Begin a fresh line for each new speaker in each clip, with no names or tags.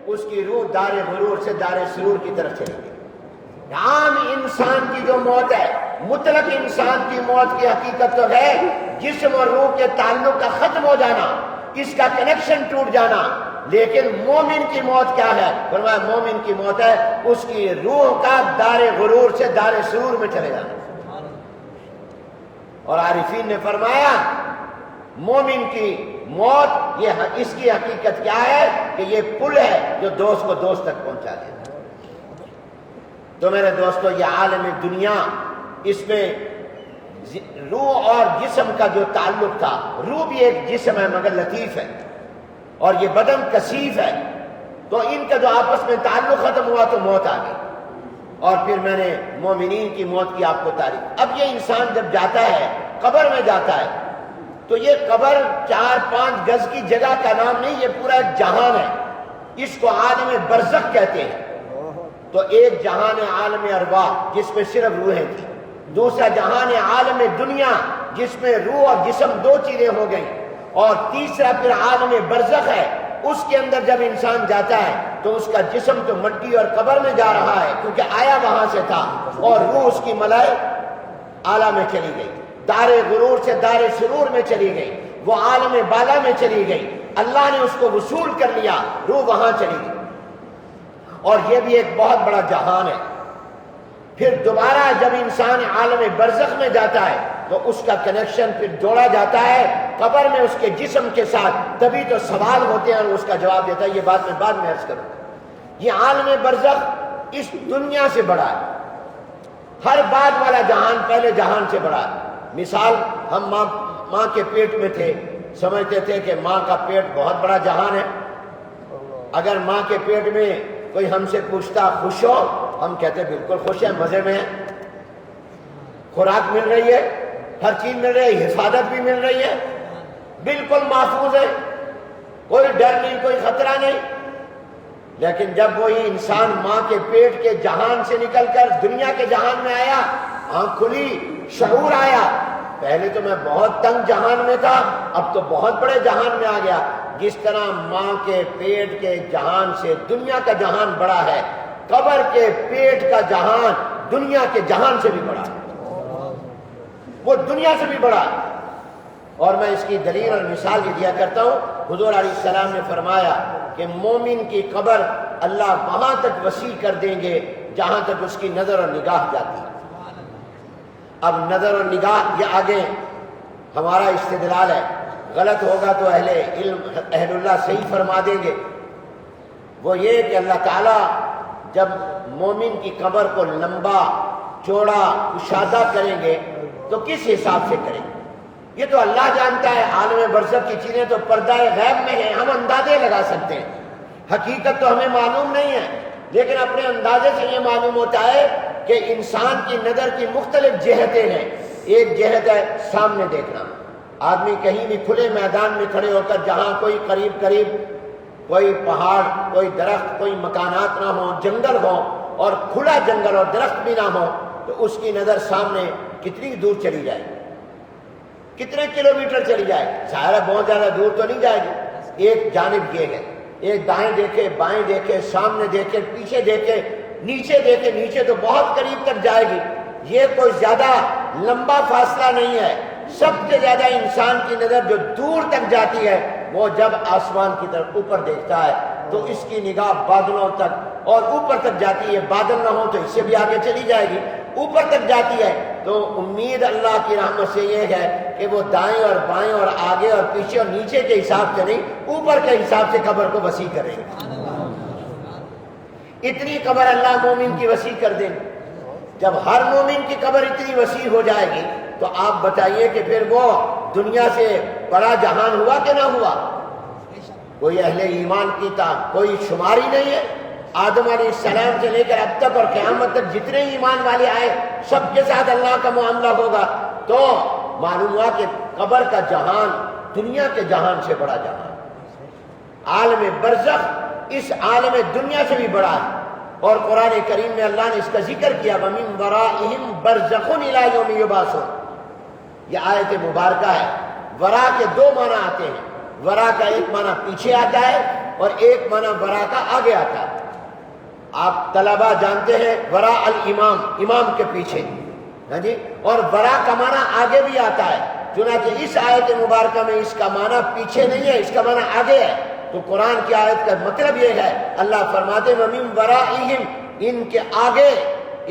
اس کی روح دار غرور سے دار سرور کی طرف چلی گئی۔ عام انسان کی جو موت ہے، مطلق انسان کی موت کی حقیقت تو ہے جسم اور روح کے تعلق کا ختم ہو جانا، اس کا کنیکشن ٹوٹ جانا، لیکن مومن کی موت کیا ہے؟ فرمایا مومن کی موت ہے اس کی روح کا دار غرور سے دار سرور میں چلے جانا۔ اور عارفین نے فرمایا مومن کی موت یہ اس کی حقیقت کیا ہے کہ یہ پل ہے جو دوست کو دوست تک پہنچا دیتا۔ تو میرے دوستو یہ عالم دنیا، اس میں روح اور جسم کا جو تعلق تھا، روح بھی ایک جسم ہے مگر لطیف ہے اور یہ بدن کثیف ہے، تو ان کا جو آپس میں تعلق ختم ہوا تو موت آ گئی۔ اور پھر میں نے مومنین کی موت کی آپ کو تعریف۔ اب یہ انسان جب جاتا ہے قبر میں جاتا ہے تو یہ قبر 4-5 گز کی جگہ کا نام نہیں، یہ پورا ایک جہان ہے، اس کو عالم برزخ کہتے ہیں۔ تو ایک جہان عالم ارواح جس میں صرف روحیں تھیں، دوسرا جہان عالم دنیا جس میں روح اور جسم دو چیزیں ہو گئیں، اور تیسرا پھر عالم برزخ ہے، اس کے اندر جب انسان جاتا ہے تو اس کا جسم تو مٹی اور قبر میں جا رہا ہے کیونکہ آیا وہاں سے تھا، اور روح اس کی ملائے اعلیٰ میں چلی گئی، دار غرور سے دار سرور میں چلی گئی، وہ عالم بالا میں چلی گئی، اللہ نے اس کو وصول کر لیا، روح وہاں چلی گئی۔ اور یہ بھی ایک بہت بڑا جہان ہے۔ پھر دوبارہ جب انسان عالم برزخ میں جاتا ہے تو اس کا کنیکشن پھر جوڑا جاتا ہے قبر میں اس کے جسم کے ساتھ، تبھی تو سوال ہوتے ہیں اور اس کا جواب دیتا ہے۔ یہ بات میں بعد میں عرض کروں۔ یہ عالم برزخ اس دنیا سے بڑا ہے، ہر بعد والا جہان پہلے جہان سے بڑا ہے۔ مثال، ہم ماں کے پیٹ میں تھے، سمجھتے تھے کہ ماں کا پیٹ بہت بڑا جہان ہے۔ اگر ماں کے پیٹ میں کوئی ہم سے پوچھتا خوش ہو، ہم کہتے بالکل خوش ہیں، مزے میں ہیں، خوراک مل رہی ہے، ہر چیز مل رہی ہے، حفاظت بھی مل رہی ہے، بالکل محفوظ ہے، کوئی ڈر نہیں، کوئی خطرہ نہیں۔ لیکن جب وہی انسان ماں کے پیٹ کے جہان سے نکل کر دنیا کے جہان میں آیا، آنکھ کھلی، شعور آیا، پہلے تو میں بہت تنگ جہان میں تھا، اب تو بہت بڑے جہان میں آ گیا۔ جس طرح ماں کے پیٹ کے جہان سے دنیا کا جہان بڑا ہے، قبر کے پیٹ کا جہان دنیا کے جہان سے بھی بڑا ہے، وہ دنیا سے بھی بڑا ہے۔ اور میں اس کی دلیل اور مثال یہ دیا کرتا ہوں، حضور علیہ السلام نے فرمایا کہ مومن کی قبر اللہ وہاں تک وسیع کر دیں گے جہاں تک اس کی نظر اور نگاہ جاتی ہے۔ اب نظر اور نگاہ یہ آگے ہمارا استدلال ہے، غلط ہوگا تو اہل علم اہل اللہ صحیح فرما دیں گے۔ وہ یہ کہ اللہ تعالیٰ جب مومن کی قبر کو لمبا چوڑا کشادہ کریں گے تو کس حساب سے کریں گے یہ تو اللہ جانتا ہے۔ عالم برزخ کی چیزیں تو پردہ غیب میں ہیں، ہم اندازے لگا سکتے ہیں، حقیقت تو ہمیں معلوم نہیں ہے، لیکن اپنے اندازے سے یہ معلوم ہوتا ہے کہ انسان کی نظر کی مختلف جہتیں ہیں۔ ایک جہت ہے سامنے دیکھنا، آدمی کہیں بھی کھلے میدان میں کھڑے ہو کر جہاں کوئی قریب کوئی پہاڑ، کوئی درخت، کوئی مکانات نہ ہو، جنگل ہو، اور کھلا جنگل اور درخت بھی نہ ہو، تو اس کی نظر سامنے کتنی دور چلی جائے، کتنے کلومیٹر چلی جائے، ظاہر ہے بہت زیادہ دور تو نہیں جائے گی۔ ایک جانب یہ ہے، ایک دائیں دیکھے، بائیں دیکھے، سامنے دیکھے، پیچھے دیکھے، نیچے تو بہت قریب تک جائے گی۔ یہ کوئی زیادہ لمبا فاصلہ نہیں ہے۔ سب سے زیادہ انسان کی نظر جو دور تک جاتی ہے وہ جب آسمان کی طرف اوپر دیکھتا ہے تو اس کی نگاہ بادلوں تک اور اوپر تک جاتی ہے، بادل نہ ہو تو اس سے بھی آگے چلی جائے گی، اوپر تک جاتی ہے۔ تو امید اللہ کی رحمت سے یہ ہے کہ وہ دائیں اور بائیں اور آگے اور پیچھے اور نیچے کے حساب سے نہیں، اوپر کے حساب سے قبر کو وسیع کرے گا۔ اتنی قبر اللہ مومن کی وسیع کر دیں گے۔ جب ہر مومن کی قبر اتنی وسیع ہو جائے گی تو آپ بتائیے کہ پھر وہ دنیا سے بڑا جہان ہوا کہ نہ ہوا؟ کوئی اہل ایمان کی کوئی شمار ہی نہیں ہے۔ آدم علیہ السلام سے لے کر اب تک اور قیامت تک جتنے ایمان والے آئے سب کے ساتھ اللہ کا معاملہ ہوگا، تو معلوم ہوا کہ قبر کا جہان دنیا کے جہان سے بڑا جہان، عالم برزخ اس عالم دنیا سے بھی بڑا ہے۔ اور قرآن کریم میں اللہ نے اس کا ذکر کیا، وَمِن وَرَائِهِمْ بَرْزَخٌ إِلَىٰ يَوْمِ يُبْعَثُونَ۔ یہ آیت مبارکہ ہے۔ ورا کے دو معنی آتے ہیں، ورا کا ایک معنی پیچھے آتا ہے اور ایک معنی ورا کا آگے آتا ہے. آپ طلبہ جانتے ہیں ورا الامام، امام کے پیچھے، ہاں جی، اور ورا کا معنی آگے بھی آتا ہے. چنانچہ اس آیت مبارکہ میں اس کا معنی پیچھے نہیں ہے، اس کا معنی آگے ہے. تو قرآن کی آیت کا مطلب یہ ہے، اللہ فرماتے وَمِن وَرَائِهِمْ، ان کے آگے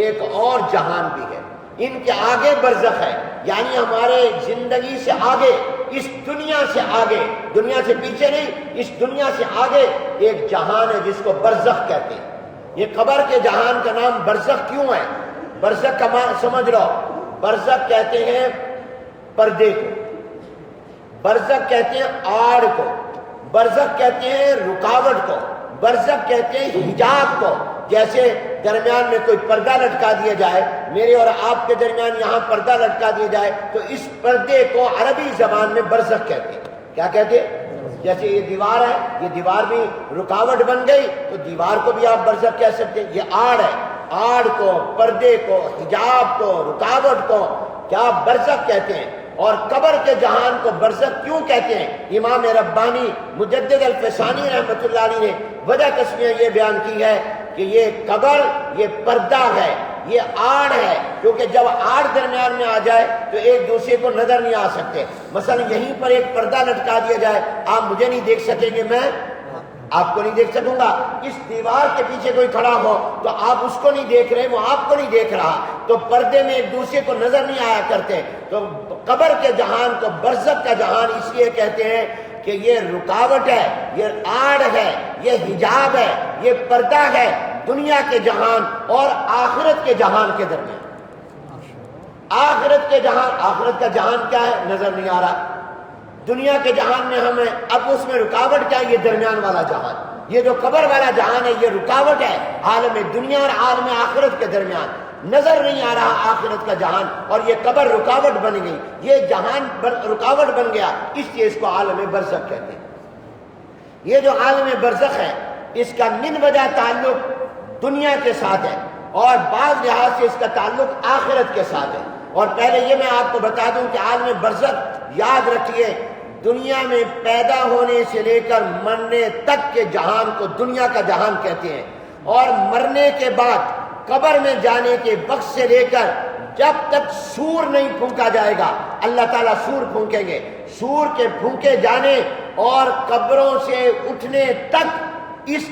ایک اور جہان بھی ہے، ان کے آگے برزخ ہے، یعنی ہمارے زندگی سے آگے، اس دنیا سے آگے، دنیا سے پیچھے نہیں، اس دنیا سے آگے ایک جہان ہے جس کو برزخ کہتے ہیں. یہ قبر کے جہان کا نام برزخ کیوں ہے؟ برزخ کا معنی سمجھ لو، برزخ کہتے ہیں پردے کو، برزخ کہتے ہیں آڑ کو، برزخ کہتے ہیں رکاوٹ کو، برزخ کہتے ہیں حجاب کو. جیسے درمیان میں کوئی پردہ لٹکا دیا جائے، میرے اور آپ کے درمیان یہاں پردہ لٹکا دیا جائے تو اس پردے کو عربی زبان میں برزخ کہتے ہیں. کیا کہتے ہیں؟ جیسے یہ دیوار ہے، یہ دیوار بھی رکاوٹ بن گئی تو دیوار کو بھی آپ برزخ کہہ سکتے ہیں. یہ آڑ ہے، آڑ کو، پردے کو، حجاب کو، رکاوٹ کو کیا برزخ کہتے ہیں. اور قبر کے جہان کو برزخ کیوں کہتے ہیں؟ امام ربانی مجدد الفسانی رحمۃ اللہ علیہ نے وجہ تسمیہ یہ بیان کی ہے کہ یہ قبر یہ پردہ ہے، یہ آڑ ہے، کیونکہ جب آڑ درمیان میں آ جائے تو ایک دوسرے کو نظر نہیں آ سکتے. مثلا یہیں پر ایک پردہ لٹکا دیا جائے، آپ مجھے نہیں دیکھ سکیں گے، میں آپ کو نہیں دیکھ سکوں گا. اس دیوار کے پیچھے کوئی کھڑا ہو تو آپ اس کو نہیں دیکھ رہے، وہ آپ کو نہیں دیکھ رہا، تو پردے میں ایک دوسرے کو نظر نہیں آیا کرتے. تو قبر کے جہان کو برزخ کا جہان اس لیے کہتے ہیں کہ یہ رکاوٹ ہے، یہ آڑ ہے، یہ حجاب ہے، یہ پردہ ہے دنیا کے جہان اور آخرت کے جہان کے درمیان. آخرت کے جہان، آخرت کا جہان کیا ہے؟ نظر نہیں آ رہا. دنیا کے جہان میں ہمیں اب اس میں رکاوٹ کیا ہے؟ یہ درمیان والا جہان. یہ جو قبر والا جہان ہے یہ رکاوٹ ہے عالم دنیا اور عالم آخرت کے درمیان. نظر نہیں آ رہا آخرت کا جہان اور یہ قبر رکاوٹ بن گئی، یہ جہان رکاوٹ بن گیا، اس لیے اس کو عالم برزخ کہتے ہیں. یہ جو عالم برزخ ہے اس کا من وجہ تعلق دنیا کے ساتھ ہے اور بعض لحاظ سے اس کا تعلق آخرت کے ساتھ ہے. اور پہلے یہ میں آپ کو بتا دوں کہ عالم برزخ یاد رکھیے، دنیا میں پیدا ہونے سے لے کر مرنے تک کے جہان کو دنیا کا جہان کہتے ہیں، اور مرنے کے بعد قبر میں جانے کے وقت سے لے کر جب تک سور نہیں پھونکا جائے گا، اللہ تعالیٰ سور پھونکیں گے، سور کے پھونکے جانے اور قبروں سے اٹھنے تک اس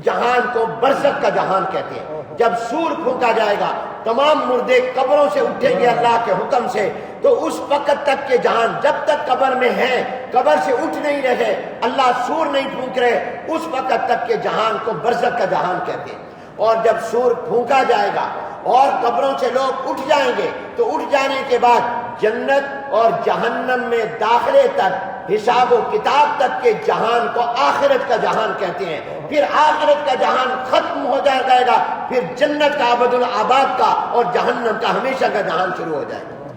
جہان کو برزخ کا جہان کہتے ہیں. جب سور پھونکا جائے گا، تمام مردے قبروں سے اٹھیں گے اللہ کے حکم سے، تو اس وقت تک کے جہان، جب تک قبر میں ہیں، قبر سے اٹھ نہیں رہے، اللہ سور نہیں پھونک رہے، اس وقت تک کے جہان کو برزخ کا جہان کہتے ہیں. اور جب سور پھونکا جائے گا اور قبروں سے لوگ اٹھ جائیں گے تو اٹھ جانے کے بعد جنت اور جہنم میں داخلے تک، حساب و کتاب تک کے جہان کو آخرت کا جہان کہتے ہیں. پھر آخرت کا جہان ختم ہو جائے گا، پھر جنت کا ابد الآباد کا اور جہنم کا ہمیشہ کا جہان شروع ہو جائے گا.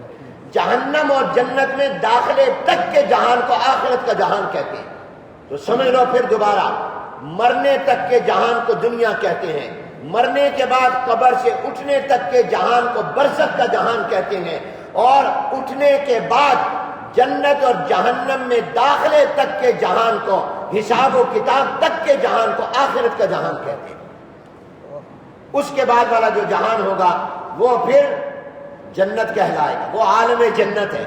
جہنم اور جنت میں داخلے تک کے جہان کو آخرت کا جہان کہتے ہیں. تو سمجھ لو پھر دوبارہ، مرنے تک کے جہان کو دنیا کہتے ہیں، مرنے کے بعد قبر سے اٹھنے تک کے جہان کو برزخ کا جہان کہتے ہیں، اور اٹھنے کے بعد جنت اور جہنم میں داخلے تک کے جہان کو، حساب و کتاب تک کے جہان کو آخرت کا جہان کہتے ہیں. اس کے بعد والا جو جہان ہوگا وہ پھر جنت کہلائے گا، وہ عالم جنت ہے.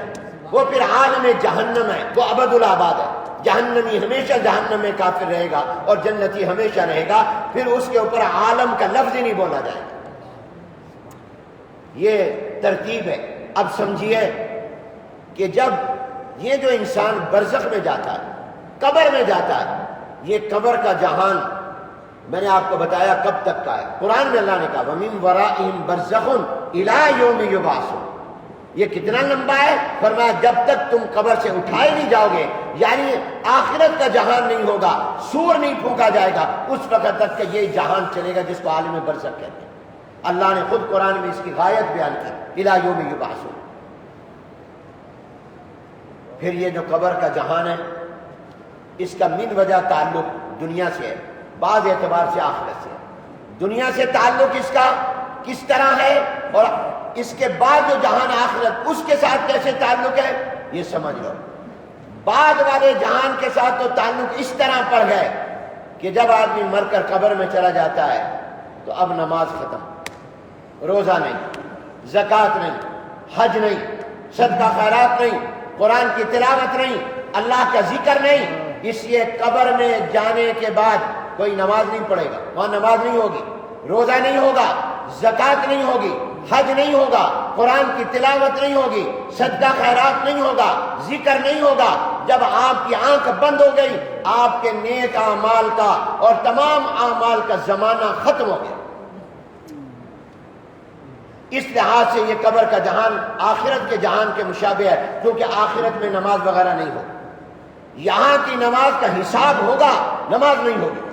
وہ پھر عالم جہنم ہے، وہ ابد الآباد ہے. جہنمی ہمیشہ جہنم میں کافر رہے گا اور جنتی ہمیشہ رہے گا. پھر اس کے اوپر عالم کا لفظ ہی نہیں بولا جائے گا. یہ ترتیب ہے. اب سمجھیے کہ جب یہ جو انسان برزخ میں جاتا ہے، قبر میں جاتا ہے، یہ قبر کا جہان میں نے آپ کو بتایا کب تک کا ہے. قرآن میں اللہ نے کہا وَمِن وَرَائِهِمْ بَرْزَخٌ إِلَىٰ يَوْمِ يُبْعَثُونَ. یہ کتنا لمبا ہے؟ فرمایا جب تک تم قبر سے اٹھائے نہیں جاؤ گے، یعنی آخرت کا جہان نہیں ہوگا، سور نہیں پھونکا جائے گا، اس وقت تک کہ یہ جہان چلے گا جس کو عالم برزخ کہتے ہیں. اللہ نے خود قرآن میں اس کی غایت بیان کی، إِلَىٰ يَوْمِ يُبْعَثُونَ. پھر یہ جو قبر کا جہان ہے اس کا من وجہ تعلق دنیا سے ہے، بعض اعتبار سے آخرت سے ہے. دنیا سے تعلق اس کا کس طرح ہے اور اس کے بعد جو جہان آخرت اس کے ساتھ کیسے تعلق ہے یہ سمجھ لو. بعد والے جہان کے ساتھ تو تعلق اس طرح پر ہے کہ جب آدمی مر کر قبر میں چلا جاتا ہے تو اب نماز ختم، روزہ نہیں، زکوٰۃ نہیں، حج نہیں، صدقہ خیرات نہیں، قرآن کی تلاوت نہیں، اللہ کا ذکر نہیں، اس لیے قبر میں جانے کے بعد کوئی نماز نہیں پڑھے گا، وہاں نماز نہیں ہوگی، روزہ نہیں ہوگا، زکوٰۃ نہیں ہوگی، حج نہیں ہوگا، قرآن کی تلاوت نہیں ہوگی، صدقہ خیرات نہیں ہوگا، ذکر نہیں ہوگا۔ جب آپ کی آنکھ بند ہو گئی، آپ کے نیک اعمال کا اور تمام اعمال کا زمانہ ختم ہو گیا۔ اس لحاظ سے یہ قبر کا جہان آخرت کے جہان کے مشابہ ہے، کیونکہ آخرت میں نماز وغیرہ نہیں ہوگی، یہاں کی نماز کا حساب ہوگا، نماز نہیں ہوگی،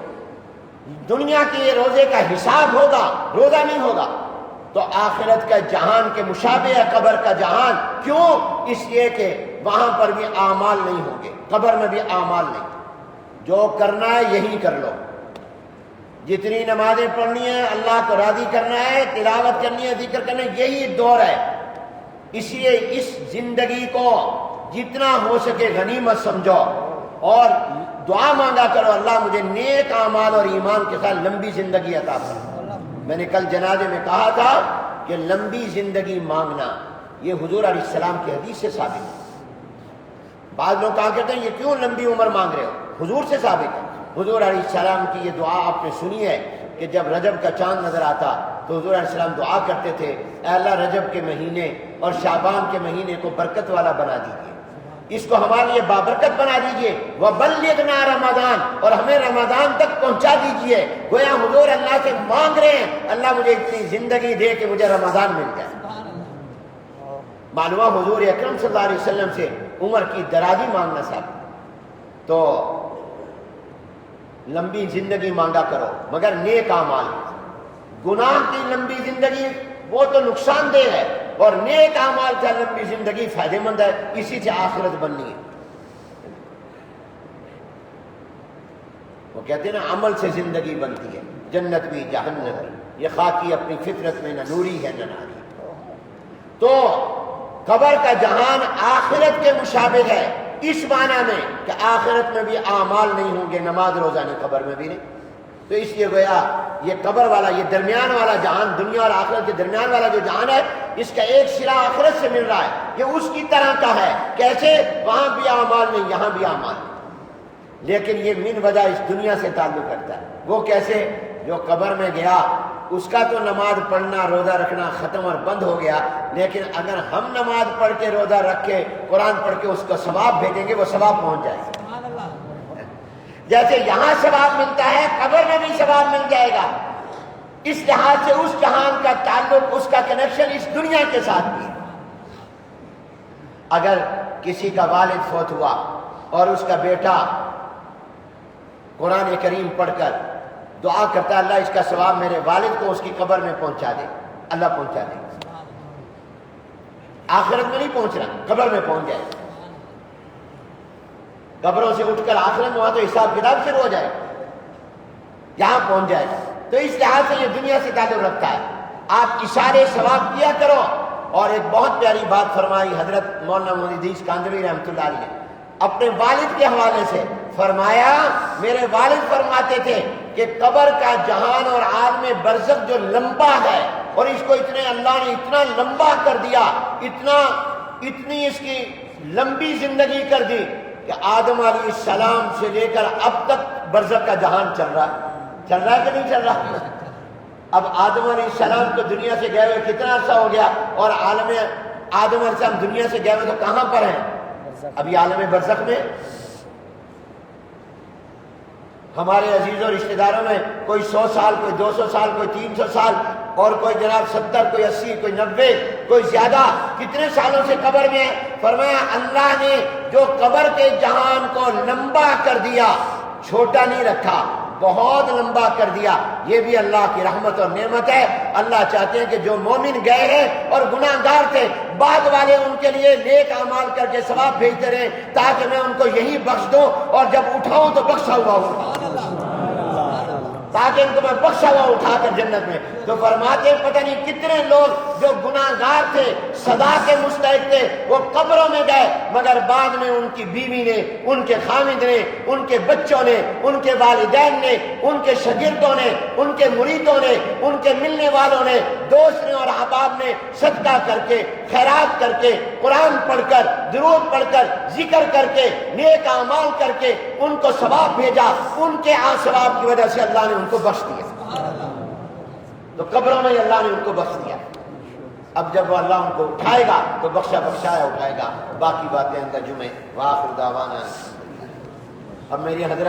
دنیا کے یہ روزے کا حساب ہوگا، روزہ نہیں ہوگا۔ تو آخرت کا جہان کے مشابہ ہے قبر کا جہان، کیوں؟ اس لیے کہ وہاں پر بھی اعمال نہیں ہوں گے، قبر میں بھی اعمال نہیں، جو کرنا ہے یہی کر لو، جتنی نمازیں پڑھنی ہے، اللہ کو راضی کرنا ہے، تلاوت کرنی ہے، ذکر کرنا ہے، یہی دور ہے۔ اس لیے اس زندگی کو جتنا ہو سکے غنیمت سمجھو اور دعا مانگا کرو، اللہ مجھے نیک اعمال اور ایمان کے ساتھ لمبی زندگی عطا کرو۔ میں نے کل جنازے میں کہا تھا کہ لمبی زندگی مانگنا یہ حضور علیہ السلام کی حدیث سے ثابت ہے۔ بعض لوگ کہا کرتے ہیں یہ کیوں لمبی عمر مانگ رہے ہو؟ حضور سے ثابت ہے۔ حضور علیہ السلام کی یہ دعا آپ نے سنی ہے کہ جب رجب کا چاند نظر آتا تو حضور علیہ السلام دعا کرتے تھے، اے اللہ رجب کے مہینے اور شعبان کے مہینے کو برکت والا بنا دیجیے، اس کو ہمارے لیے بابرکت بنا دیجیے، وَبَلِّغْنَا رمضان، اور ہمیں رمضان تک پہنچا دیجیے۔ گویا حضور اللہ سے مانگ رہے ہیں اللہ مجھے اتنی زندگی دے کہ مجھے رمضان مل جائے۔ معلوم حضور اکرم صلی اللہ علیہ وسلم سے عمر کی درازی مانگنا صاحب، تو لمبی زندگی مانگا کرو مگر نیک اعمال۔ گناہ کی لمبی زندگی وہ تو نقصان دہ ہے، اور نیک اعمال کا لمبی زندگی فائدہ مند ہے، اسی سے آخرت بننی ہے۔ وہ کہتے ہیں نا عمل سے زندگی بنتی ہے، جنت بھی جہنم بھی، یہ خاکی اپنی فطرت میں نہ نوری ہے نہ ناری۔ تو قبر کا جہان آخرت کے مشابہ ہے اس معنی میں کہ آخرت میں بھی اعمال نہیں ہوں گے، نماز روزہ نہیں، قبر میں بھی نہیں۔ تو اس لیے گویا یہ قبر والا، یہ درمیان والا جہان، دنیا اور آخرت کے درمیان والا جو جہان ہے، اس کا ایک صلہ آخرت سے مل رہا ہے، یہ اس کی طرح کا ہے۔ کیسے؟ وہاں بھی اعمال نہیں، یہاں بھی اعمال نہیں، لیکن یہ من وجہ اس دنیا سے تعلق رکھتا ہے۔ وہ کیسے؟ جو قبر میں گیا اس کا تو نماز پڑھنا روزہ رکھنا ختم اور بند ہو گیا، لیکن اگر ہم نماز پڑھ کے روزہ رکھ کے قرآن پڑھ کے اس کو ثواب بھیجیں گے، وہ ثواب پہنچ جائے گا۔ جیسے یہاں ثواب ملتا ہے قبر میں بھی ثواب مل جائے گا۔ اس لحاظ سے اس جہان کا تعلق، اس کا کنیکشن اس دنیا کے ساتھ بھی ہے۔ اگر کسی کا والد فوت ہوا اور اس کا بیٹا قرآن کریم پڑھ کر دعا کرتا ہے اللہ اس کا ثواب میرے والد کو اس کی قبر میں پہنچا دے، اللہ پہنچا دے۔ آخرت میں نہیں پہنچ رہا، قبر میں پہنچ جائے، قبروں سے اٹھ کر آخرت میں وہاں تو حساب کتاب شروع ہو جائے، یہاں پہنچ جائے۔ تو اس لحاظ سے یہ دنیا سے تعلق رکھتا ہے۔ آپ اشارے ثواب کیا کرو۔ اور ایک بہت پیاری بات فرمائی حضرت مولانا محدث کاندھلوی رحمۃ اللہ علیہ نے اپنے والد کے حوالے سے، فرمایا میرے والد فرماتے تھے کہ قبر کا جہان اور عالم برزخ جو لمبا ہے، اور اس کو اتنے اللہ نے اتنا لمبا کر دیا، اتنی اس کی لمبی زندگی کر دی کہ آدم علیہ السلام سے لے کر اب تک برزخ کا جہان چل رہا ہے کہ نہیں چل رہا؟ اب آدم علیہ السلام کو دنیا سے گئے ہوئے کتنا عرصہ ہو گیا، اور عالم آدم علیہ السلام دنیا سے گئے ہوئے تو کہاں پر ہیں؟ ابھی عالم برزخ میں۔ ہمارے عزیزوں رشتہ داروں میں کوئی 100 سال، کوئی 200 سال، کوئی 300 سال، اور کوئی جناب 70، کوئی 80، کوئی 90، کوئی زیادہ، کتنے سالوں سے قبر میں ہے۔ فرمایا اللہ نے جو قبر کے جہان کو لمبا کر دیا، چھوٹا نہیں رکھا، بہت لمبا کر دیا، یہ بھی اللہ کی رحمت اور نعمت ہے۔ اللہ چاہتے ہیں کہ جو مومن گئے ہیں اور گناہ گار تھے، بعد والے ان کے لیے نیک اعمال کر کے ثواب بھیجتے رہیں، تاکہ میں ان کو یہی بخش دوں، اور جب اٹھاؤں تو بخشا ہوا ہوں۔ تاکہ ان کو میں بخشا ہوا اٹھا کر جنت میں. تو فرماتے پتہ نہیں کتنے لوگ جو گناہ گار تھے، سزا کے مستحق تھے، وہ قبروں میں گئے، مگر بعد میں ان کی بیوی نے، ان کے خامد نے، ان کے بچوں نے، ان کے والدین نے، ان کے شاگردوں نے، ان کے مریدوں نے، ان کے ملنے والوں نے، دوست نے اور احباب نے صدقہ کر کے، خیرات کر کے، قرآن پڑھ کر، درود پڑھ کر، ذکر کر کے، نیک اعمال کر کے ان کو ثواب بھیجا. ان کے ثواب کی وجہ سے اللہ نے ان کو بخش دیا. تو قبروں میں اللہ نے ان کو بخش دیا. اب جب وہ اللہ ان کو اٹھائے گا تو بخشا بخشایا اٹھائے گا. باقی باتیں اندر جمعے. وآخر دعوانا. اب میری حضرت